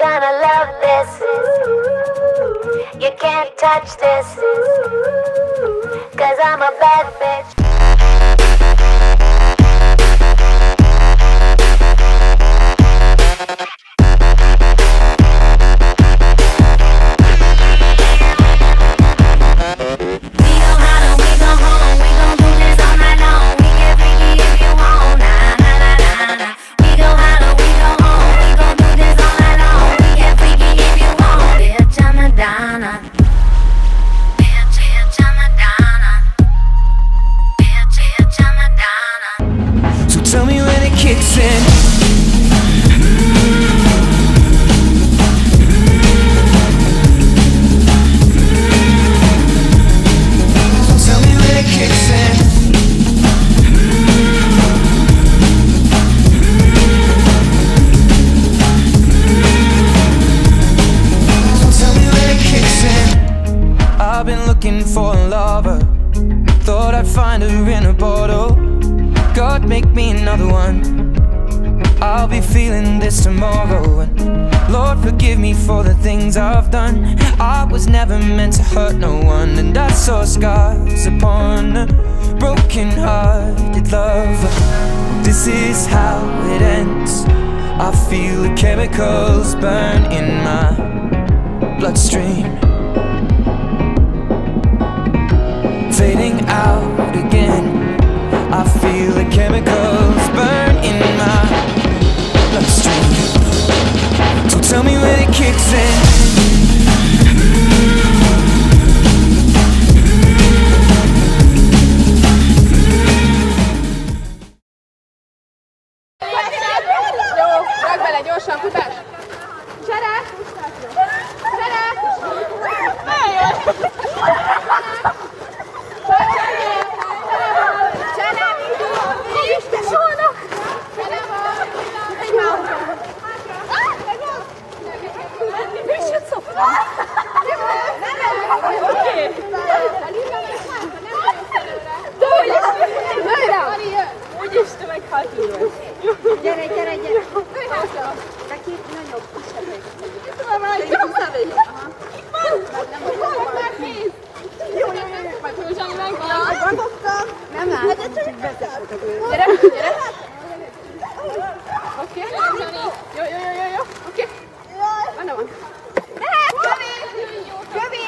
gonna love this. You can't touch this, 'cause I'm a bad bitch. Tell me when it kicks in. Tell me when it kicks in. Tell me when it kicks in. I've been looking for a lover. Thought I'd find her in a bottle. God, make me another one. I'll be feeling this tomorrow. And Lord, forgive me for the things I've done. I was never meant to hurt no one, and I saw scars upon a broken-hearted love. This is how it ends. I feel the chemicals burn in my bloodstream, fading out again. I feel the chemicals burn in my bloodstream. So tell me when it kicks in. Jó, rak bele gyorsan, futás! Csere! Csere! Úgyis te meghalt így. Gyere, gyere, gyere! Ülj hátra! Neki nagyobb, kisebb helyzet. Itt van már, itt van már végig. Már nézd! Jó, jó, jó, majd Zsani megvan. Megvagottam. Nem lát, csak bezárt. Gyere, gyere! Oké, Zsani. Jó, jó, jó, jó, jó. Oké. Van, van. Gabi! Gabi!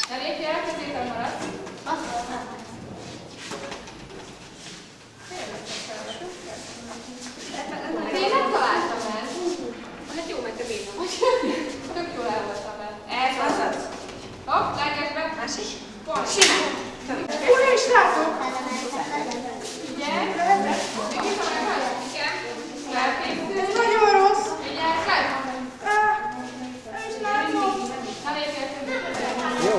Ne lépj el, középen maradsz. Én nem találtam el. Hát jó, mert te bírtam. Tök jól el voltam el. Ez az. Hopp, legyek be. Másik. Pont. Simán. Ura is látok. Figyelj. Segítem meg. Igen. Felkészül. Ez nagyon rossz. Figyelj, fel. Nem is látom. Ne lépj el, középen. Jó.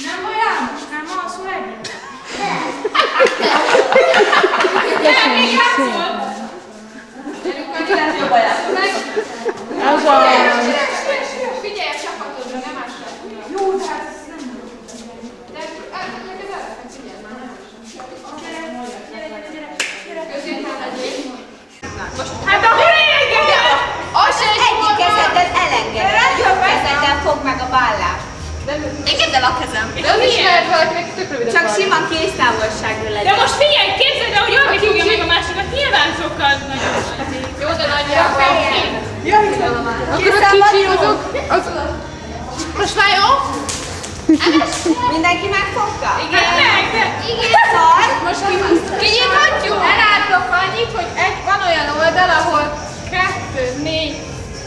Nem olyan? Nem alszol egyet? Ez a... Figyelj a csapatodra, nem másra. Jó, de hát ez nem jó. De elmegyek az elefet, figyelj már, nem másra. Gyere. Középen legyél. Hát akkor engedj! Egyik kezeddel elengeded, jobb kezeddel fogd meg a vállát. Engedd el a kezem. De az ismered valakinek tök rövidebb Csak van. sima kéztávolságra legyen. De most figyelj, képzeld el, hogy jól megfogja meg a másikat, nyilván sokkal nagyobb. Jó, de nagyjából. Jaj, Akkor a kicsi azok... Most már jó? Mindenki megfogta? Igen. Szar? Most kinyithatjuk? Elárulok annyit, hogy van olyan oldal, ahol 2, 4,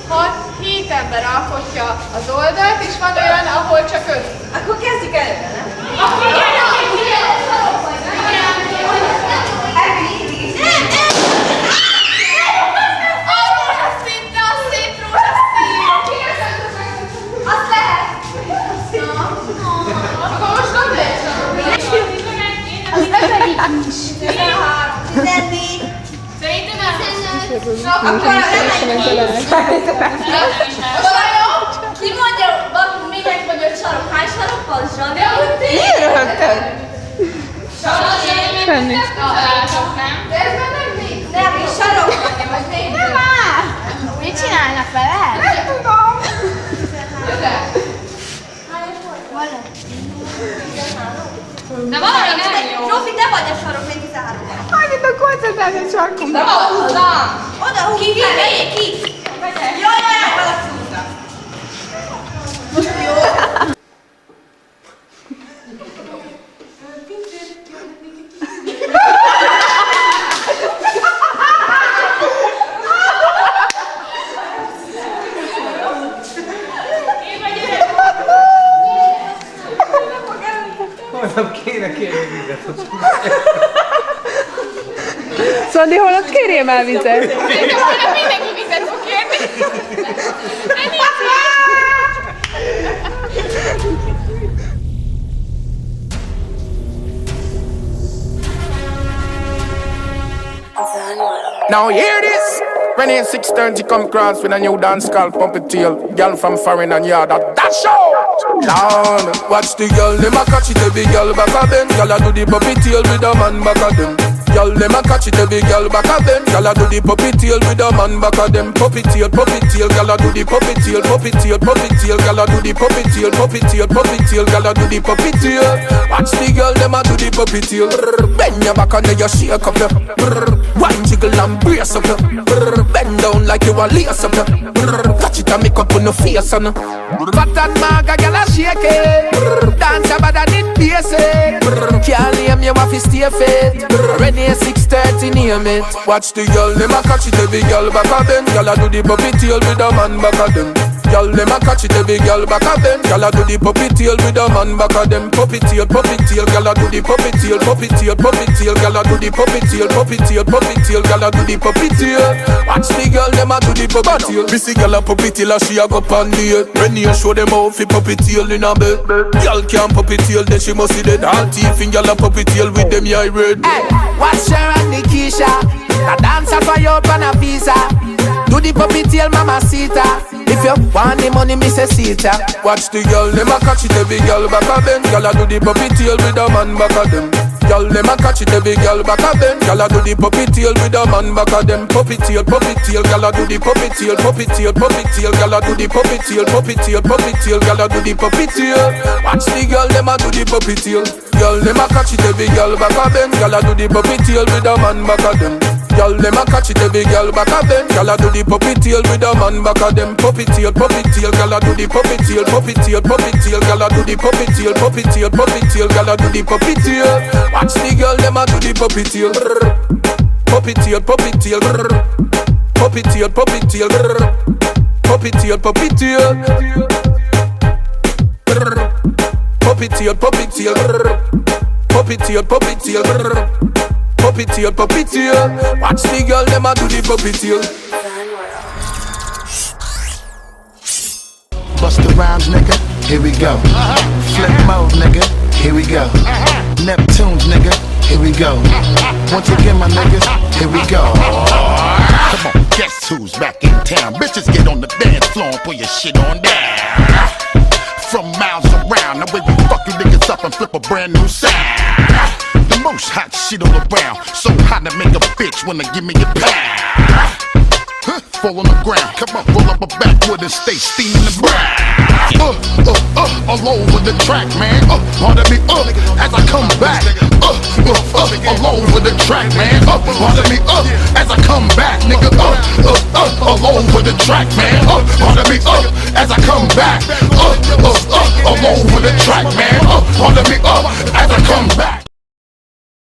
6, 7 ember alkotja az oldalt, és van olyan, ahol csak 5. Akkor kezdjük előre, nem? Akkor a rózsaszín, de a szép rózsaszín! Azt lehet! Akkor most nem lehet az ötödik is. 14. Szerintem el. Akkor Ki mondja, még egy vagy 5 sarok? Hány sarok van? Zsani? miért röhögtön? Fenni. De ez már nem még. Nem, és sarok van, vagy még? Nem áll! Mit csinálnak vele? Nem tudom. De valami nem jó. Zsófi, te vagy a sarok, még 13 van. Megint a koncentrálni a sarkunkba. De oda! Oda húzd fel, ki! Jaj, beleszúrta. Most jó. Holnap kéne kérni vizet. Szandi, holnap kérjél már vizet. Szerintem holnap mindenki vizet fog kérni. De nincs. Now hear this. Renee 630 come cross with a new dance called Pump It Tail. Girl from foreign and yard that dash out. Down. Watch the girl, them a catch it every girl back of them. Girl a do the puppy tail with a man back of them. Girl, them a catch it every girl back of them. Girl a do the puppy tail with a man back of them. Puppy tail, girl a do the puppy tail, puppy tail, puppy tail. Girl a do the puppy tail, puppy tail, puppy tail. Girl a do the puppy tail. Watch the girl, them a do the puppy tail. Bend your back and then you shake up your. Wine jiggle and brace up your. Bend down like you a lace up your. Catch it and make up on your face on. Fat and maga, girl a shake it. Dance about that it basic. Can't name you have to stay fit. Ready 6:30 name it. Watch the girl, them a catch it every girl back of them. Girl a do the puppy tail with a man back of them. Girl, them a catch it every girl back of them. Girl a do the puppy tail with a man back of them. Puppy tail, girl a do the puppy tail, puppy tail, puppy tail. Girl a do the puppy tail, puppy tail, puppy tail. Girl a do the puppy tail. Watch the girl, them a do the puppy tail. Missy girl a puppy tail, and she a go pan the head. When you show them how fi puppy tail in a bed. Girl can't puppy tail, then she must see dead. All teeth in girl a puppy tail with them eye red. Hey, watch her and Nikisha. A dancer for you on a visa. Do the puppy tail, mama sita. If you want the money, me say sita. Watch the girl, them a catch it every girl back of them. Girl a do the puppy tail with a man back of them. Girl, them a catch it every girl back of them. Girl a do the puppy tail with a man back of them. Puppy tail, girl a do the puppy tail, puppy tail, puppy tail. Girl a do the puppy tail, puppy tail, puppy tail. Girl a do the puppy tail. Watch the girl, them a do the puppy tail. Girl, them a catch it every girl back of them. Girl a do the puppy tail with a man back of them. Girl, them a catch it every girl back of them. Girl a do the puppy tail with a man back of them. Puppy tail, girl a do the puppy tail, puppy tail, puppy tail. Girl a do the puppy tail, puppy tail, puppy tail. Girl a do the puppy tail. Watch the girl, them a do the puppy tail. Puppy tail, puppy tail. Puppy tail, puppy tail. Puppy tail, puppy tail. Puppy tail, puppy tail. Puppy tail, puppy tail. Puppy tail, puppy tail. Watch the girl, them a do the puppy tail. Bust the rhymes, nigga, here we go. Flip mode, nigga, here we go. Neptunes, nigga, here we go. Once again, my niggas, here we go. Come on, guess who's back in town? Bitches get on the dance floor and put your shit on down. From miles around, now where we fuck you niggas up and flip a brand new sound. The most hot shit all around, so hot to make a bitch wanna give me a pound. Fall on the ground, come on, roll up a backwood and stay steaming the brown. All over the track, man. Pardon me, as I come back. All over the track, man. Pardon me, as I come back, nigga. All over the track, man. Pardon me, as I come back. I'm over the track, man. Follow me up as I come back.